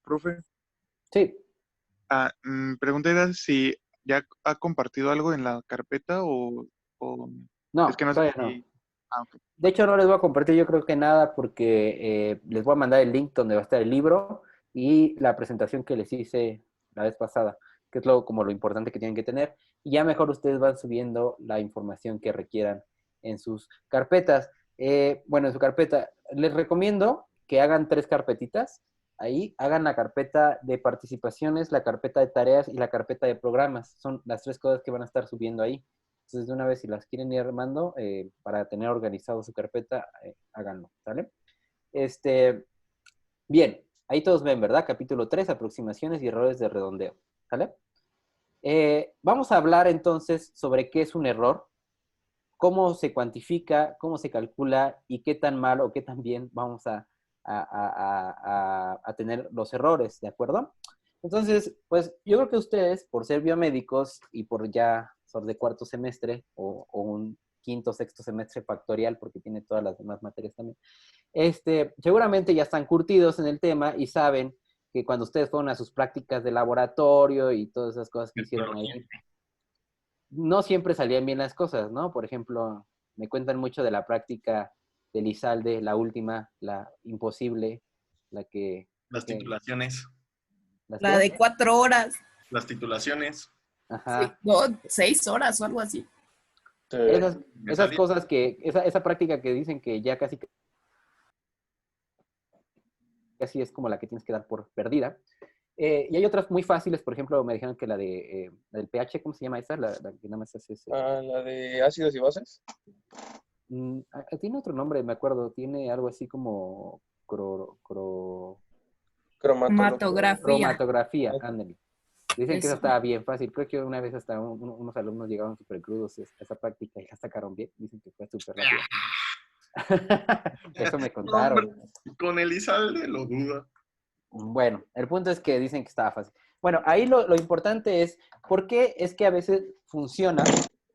Profe, Sí. pregunta era si ya ha compartido algo en la carpeta o es que No, no sé todavía no. si... Ok. De hecho, no les voy a compartir yo creo que nada porque les voy a mandar el link donde va a estar el libro y la presentación que les hice la vez pasada, que es como lo importante que tienen que tener. Y ya mejor ustedes van subiendo la información que requieran en sus carpetas. Bueno, en su carpeta, les recomiendo que hagan 3 carpetitas. Ahí hagan la carpeta de participaciones, la carpeta de tareas y la carpeta de programas. Son las 3 cosas que van a estar subiendo ahí. Entonces, de una vez, si las quieren ir armando, para tener organizado su carpeta, háganlo, ¿sale? Bien, ahí todos ven, ¿verdad? Capítulo 3, aproximaciones y errores de redondeo, ¿sale? Vamos a hablar entonces sobre qué es un error, cómo se cuantifica, cómo se calcula y qué tan mal o qué tan bien vamos a tener los errores, ¿de acuerdo? Entonces, pues yo creo que ustedes, por ser biomédicos y por ya ser de cuarto semestre o un quinto, sexto semestre factorial, porque tiene todas las demás materias también, seguramente ya están curtidos en el tema y saben que cuando ustedes fueron a sus prácticas de laboratorio y todas esas cosas que hicieron ahí, no siempre salían bien las cosas, ¿no? Por ejemplo, me cuentan mucho de la práctica de Lizalde, la última, la imposible, la que... Las titulaciones. ¿Las La qué? de 4 horas. Las titulaciones. Ajá. Sí, no, 6 horas o algo así. Esas cosas que, esa práctica que dicen que ya casi es como la que tienes que dar por perdida. Y hay otras muy fáciles, por ejemplo, me dijeron que la del pH, ¿cómo se llama esa? La que nada más hace ese... La de ácidos y bases. Tiene otro nombre, me acuerdo, tiene algo así como cromatografía, ándale. Dicen que esa estaba bien fácil. Creo que una vez hasta unos alumnos llegaron súper crudos a esa práctica y la sacaron bien. Dicen que fue súper rápido. Eso me contaron. Hombre, con Elizalde lo duda. Bueno, el punto es que dicen que estaba fácil. Bueno, ahí lo importante es por qué es que a veces funciona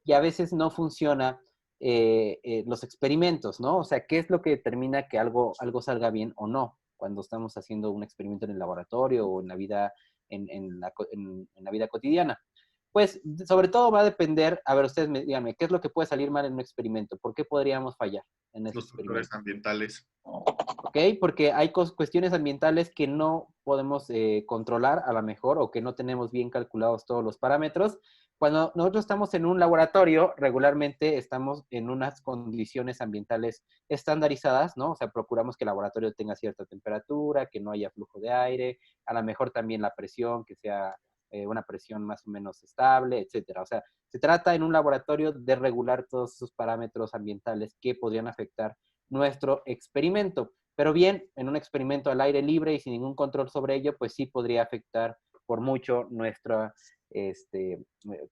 y a veces no funciona los experimentos, ¿no? O sea, ¿qué es lo que determina que algo salga bien o no cuando estamos haciendo un experimento en el laboratorio o en la vida, en la vida cotidiana? Pues sobre todo va a depender, a ver, ustedes díganme, ¿qué es lo que puede salir mal en un experimento? ¿Por qué podríamos fallar en ese experimento? Los factores ambientales. ¿Ok? Porque hay cuestiones ambientales que no podemos controlar a lo mejor o que no tenemos bien calculados todos los parámetros. Cuando nosotros estamos en un laboratorio, regularmente estamos en unas condiciones ambientales estandarizadas, ¿no? O sea, procuramos que el laboratorio tenga cierta temperatura, que no haya flujo de aire, a lo mejor también la presión, que sea una presión más o menos estable, etcétera. O sea, se trata en un laboratorio de regular todos esos parámetros ambientales que podrían afectar nuestro experimento. Pero bien, en un experimento al aire libre y sin ningún control sobre ello, pues sí podría afectar por mucho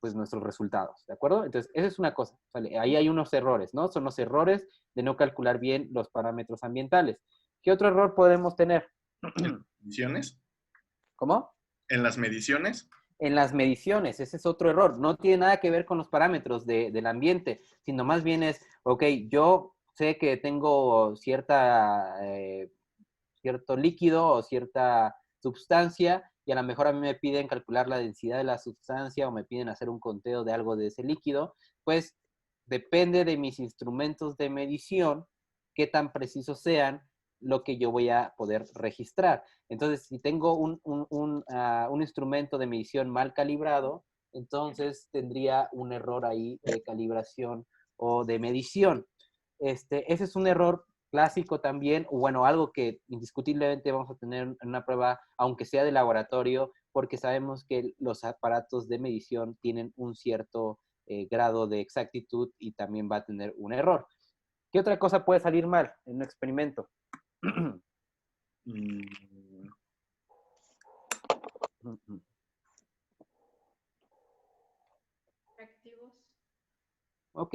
pues nuestros resultados, ¿de acuerdo? Entonces, esa es una cosa, ¿vale? Ahí hay unos errores, ¿no? Son los errores de no calcular bien los parámetros ambientales. ¿Qué otro error podemos tener? ¿Mediciones? ¿Cómo? ¿En las mediciones? En las mediciones, ese es otro error. No tiene nada que ver con los parámetros del ambiente, sino más bien es, ok, yo sé que tengo cierto líquido o cierta sustancia y a lo mejor a mí me piden calcular la densidad de la sustancia o me piden hacer un conteo de algo de ese líquido, pues depende de mis instrumentos de medición, qué tan precisos sean lo que yo voy a poder registrar. Entonces, si tengo un instrumento de medición mal calibrado, entonces tendría un error ahí de calibración o de medición. Ese es un error clásico también, o bueno, algo que indiscutiblemente vamos a tener en una prueba, aunque sea de laboratorio, porque sabemos que los aparatos de medición tienen un cierto grado de exactitud y también va a tener un error. ¿Qué otra cosa puede salir mal en un experimento? Ok,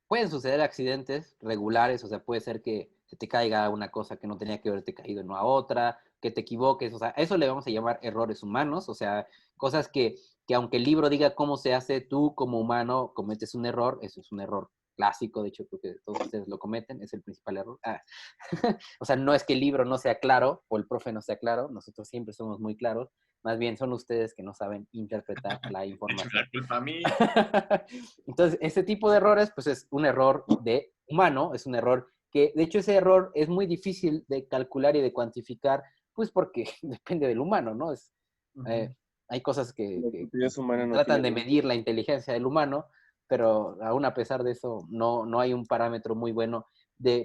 pueden suceder accidentes regulares, o sea, puede ser que se te caiga una cosa que no tenía que haberte caído en una otra, que te equivoques, o sea, eso le vamos a llamar errores humanos, o sea, cosas que aunque el libro diga cómo se hace, tú como humano cometes un error, eso es un error clásico, de hecho creo que todos ustedes lo cometen, es el principal error. O sea, no es que el libro no sea claro o el profe no sea claro, nosotros siempre somos muy claros, más bien son ustedes que no saben interpretar la Échame información. la culpa a mí. Entonces, ese tipo de errores, pues es un error de humano, es un error que, de hecho, ese error es muy difícil de calcular y de cuantificar, pues porque depende del humano, ¿no? Hay cosas que La estupidez humana no tratan de tiene medir la inteligencia del humano, pero aún a pesar de eso, no hay un parámetro muy bueno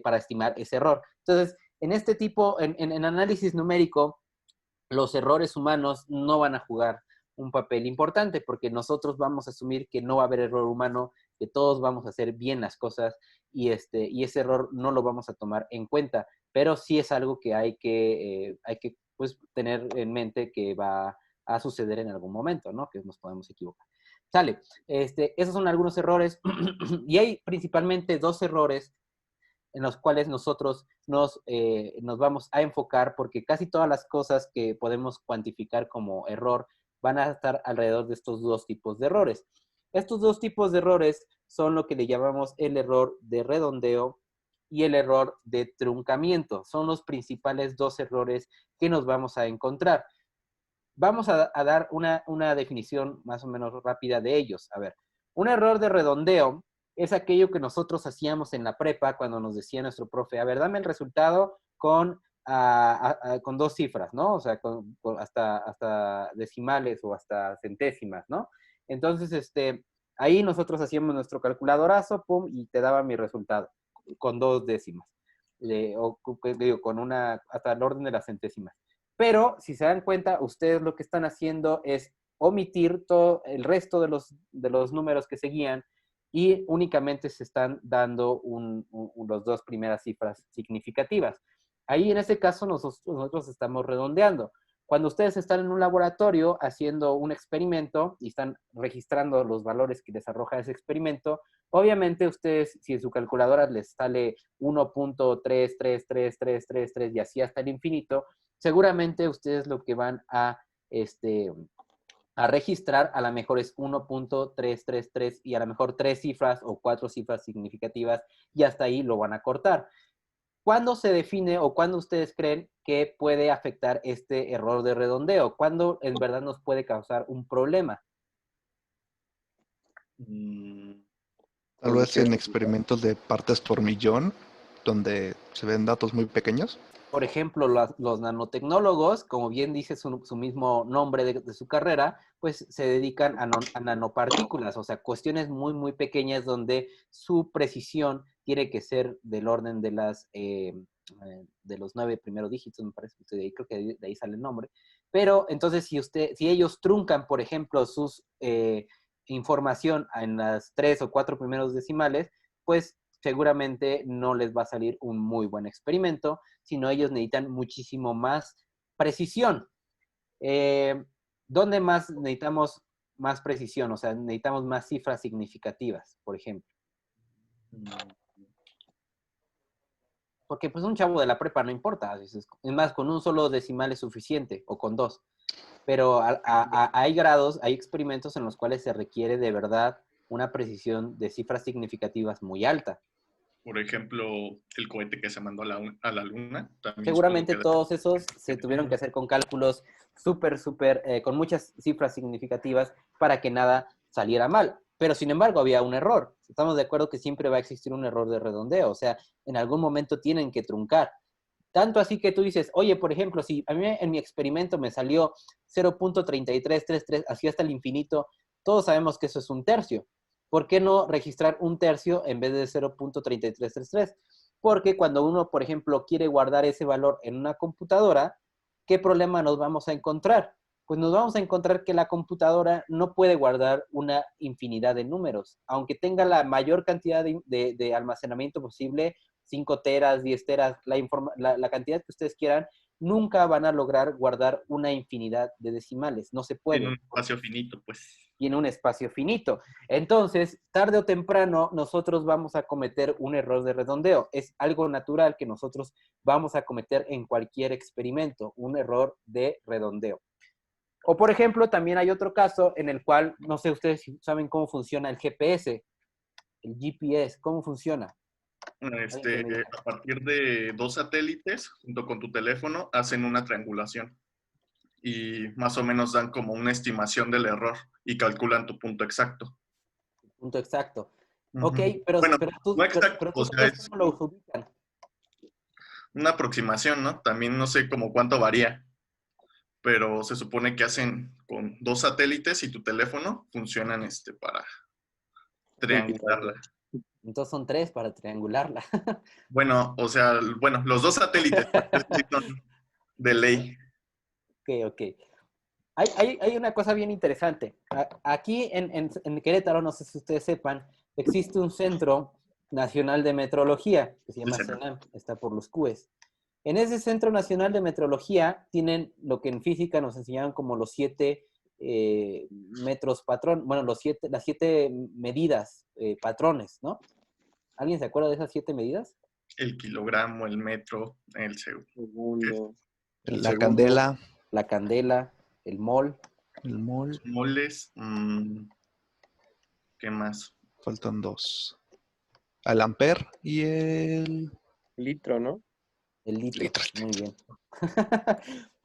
para estimar ese error. Entonces, en este tipo, en análisis numérico, los errores humanos no van a jugar un papel importante porque nosotros vamos a asumir que no va a haber error humano, que todos vamos a hacer bien las cosas y ese error no lo vamos a tomar en cuenta, pero sí es algo que hay que pues, tener en mente que va a suceder en algún momento, ¿no? Que nos podemos equivocar. Sale, esos son algunos errores y hay principalmente dos errores en los cuales nosotros nos vamos a enfocar porque casi todas las cosas que podemos cuantificar como error van a estar alrededor de estos dos tipos de errores. Estos dos tipos de errores son lo que le llamamos el error de redondeo y el error de truncamiento. Son los principales dos errores que nos vamos a encontrar. Vamos a dar una definición más o menos rápida de ellos. A ver, un error de redondeo es aquello que nosotros hacíamos en la prepa cuando nos decía nuestro profe, a ver, dame el resultado con dos cifras, ¿no? O sea, hasta decimales o hasta centésimas, ¿no? Entonces, ahí nosotros hacíamos nuestro calculadorazo, pum, y te daba mi resultado con 2 décimas. Digo, hasta el orden de las centésimas. Pero, si se dan cuenta, ustedes lo que están haciendo es omitir todo el resto de los números que seguían y únicamente se están dando las dos primeras cifras significativas. Ahí, en ese caso, nosotros estamos redondeando. Cuando ustedes están en un laboratorio haciendo un experimento y están registrando los valores que les arroja ese experimento, obviamente ustedes, si en su calculadora les sale 1.333333 y así hasta el infinito, seguramente ustedes lo que van a registrar a lo mejor es 1.333 y a lo mejor 3 cifras o 4 cifras significativas y hasta ahí lo van a cortar. ¿Cuándo se define o cuándo ustedes creen que puede afectar este error de redondeo? ¿Cuándo en verdad nos puede causar un problema? Tal vez en experimentos de partes por millón, donde se ven datos muy pequeños. Por ejemplo, los nanotecnólogos, como bien dice su mismo nombre de su carrera, pues se dedican a nanopartículas, o sea, cuestiones muy, muy pequeñas donde su precisión tiene que ser del orden de los 9 primeros dígitos, me parece, creo que de ahí sale el nombre. Pero entonces, si ellos truncan, por ejemplo, sus información en las 3 o 4 primeros decimales, pues seguramente no les va a salir un muy buen experimento, sino ellos necesitan muchísimo más precisión. ¿Dónde más necesitamos más precisión? O sea, necesitamos más cifras significativas, por ejemplo. Porque pues un chavo de la prepa no importa. Es más, con un solo decimal es suficiente, o con 2. Pero hay grados, hay experimentos en los cuales se requiere de verdad una precisión de cifras significativas muy alta. Por ejemplo, el cohete que se mandó a la Luna. Seguramente todos esos se tuvieron que hacer con cálculos súper, con muchas cifras significativas para que nada saliera mal. Pero sin embargo había un error. Estamos de acuerdo que siempre va a existir un error de redondeo. O sea, en algún momento tienen que truncar. Tanto así que tú dices, oye, por ejemplo, si a mí en mi experimento me salió 0.3333, así hasta el infinito, todos sabemos que eso es un tercio. ¿Por qué no registrar un tercio en vez de 0.3333? Porque cuando uno, por ejemplo, quiere guardar ese valor en una computadora, ¿qué problema nos vamos a encontrar? Pues nos vamos a encontrar que la computadora no puede guardar una infinidad de números. Aunque tenga la mayor cantidad de almacenamiento posible, 5 teras, 10 teras, la cantidad que ustedes quieran, nunca van a lograr guardar una infinidad de decimales. No se puede. En un espacio finito, pues. Tiene un espacio finito. Entonces, tarde o temprano, nosotros vamos a cometer un error de redondeo. Es algo natural que nosotros vamos a cometer en cualquier experimento, un error de redondeo. O, por ejemplo, también hay otro caso en el cual, no sé ustedes si saben cómo funciona el GPS. El GPS, ¿cómo funciona? A partir de 2 satélites, junto con tu teléfono, hacen una triangulación y más o menos dan como una estimación del error y calculan tu punto exacto. Punto exacto. Ujú. Ok, pero, Bueno, pero tú, no exacto, pero tú o sea, sabes es cómo lo ubican. una aproximación, ¿no? También no sé como cuánto varía, pero se supone que hacen con 2 satélites y tu teléfono funcionan para triangularla. Entonces son 3 para triangularla. Bueno, o sea, bueno, los 2 satélites, esos sí son de ley. Ok, ok. Hay una cosa bien interesante. Aquí en Querétaro, no sé si ustedes sepan, existe un Centro Nacional de Metrología que se llama Sí, señor. CENAM, está por los CUES. En ese Centro Nacional de Metrología tienen lo que en física nos enseñaban como los 7 metros patrón, bueno, las 7 medidas, patrones, ¿no? ¿Alguien se acuerda de esas 7 medidas? El kilogramo, el metro, el segundo. Segundo. El La segundo, candela, la candela, el mol. el mol, Moles, ¿qué más? faltan 2. Al amper y el Litro, ¿no? El litro. litro. Muy bien.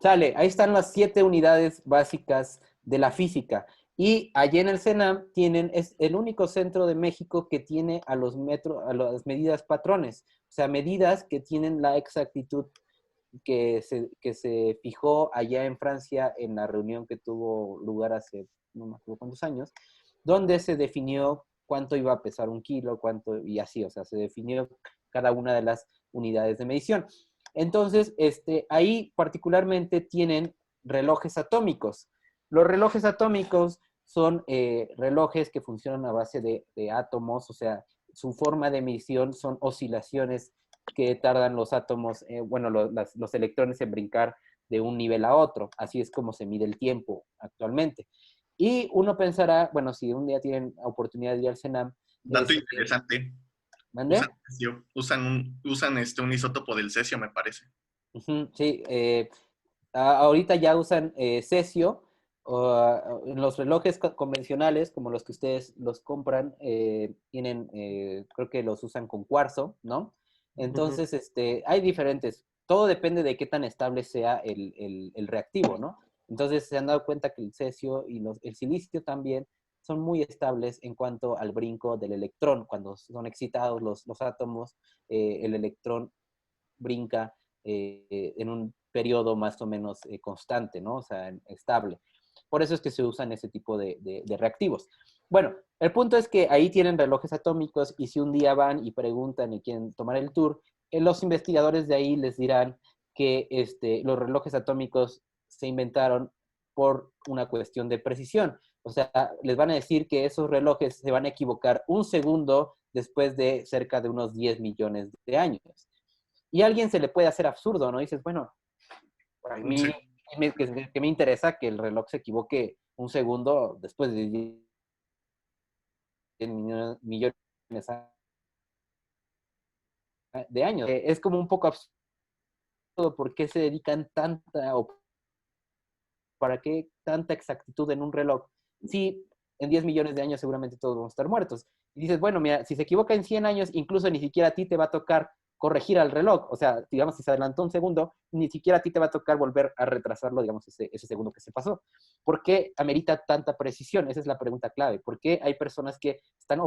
Sale, ahí están las 7 unidades básicas de la física. Y allí en el CENAM es el único centro de México que tiene a las medidas patrones. O sea, medidas que tienen la exactitud que se fijó allá en Francia en la reunión que tuvo lugar hace no me acuerdo cuántos años, donde se definió cuánto iba a pesar un kilo, cuánto, y así, o sea, se definió cada una de las unidades de medición. Entonces, ahí particularmente tienen relojes atómicos. Los relojes atómicos son relojes que funcionan a base de átomos, o sea, su forma de medición son oscilaciones que tardan los átomos, los electrones en brincar de un nivel a otro. Así es como se mide el tiempo actualmente. Y uno pensará, bueno, si un día tienen oportunidad de ir al CENAM, Dato interesante. ¿mandé? Usan cesio, usan un isótopo del cesio, me parece. Sí, ahorita ya usan cesio. En los relojes convencionales, como los que ustedes los compran, tienen, creo que los usan con cuarzo, ¿no? Entonces, hay diferentes. Todo depende de qué tan estable sea el reactivo, ¿no? Entonces, se han dado cuenta que el cesio y el silicio también son muy estables en cuanto al brinco del electrón. Cuando son excitados los átomos, el electrón brinca en un periodo más o menos constante, ¿no? O sea, estable. Por eso es que se usan ese tipo de reactivos. Bueno, el punto es que ahí tienen relojes atómicos y si un día van y preguntan y quieren tomar el tour, los investigadores de ahí les dirán que los relojes atómicos se inventaron por una cuestión de precisión. O sea, les van a decir que esos relojes se van a equivocar un segundo después de cerca de unos 10 millones de años. Y a alguien se le puede hacer absurdo, ¿no? Dices, bueno, a mí que me interesa que el reloj se equivoque un segundo después de 10 millones de años. Es como un poco absurdo por qué se dedican o para qué tanta exactitud en un reloj. Si en 10 millones de años seguramente todos vamos a estar muertos. Y dices, bueno, mira, si se equivoca en 100 años, incluso ni siquiera a ti te va a tocar corregir al reloj. O sea, digamos, si se adelantó un segundo, ni siquiera a ti te va a tocar volver a retrasarlo, digamos, ese segundo que se pasó. ¿Por qué amerita tanta precisión? Esa es la pregunta clave. ¿Por qué hay personas que están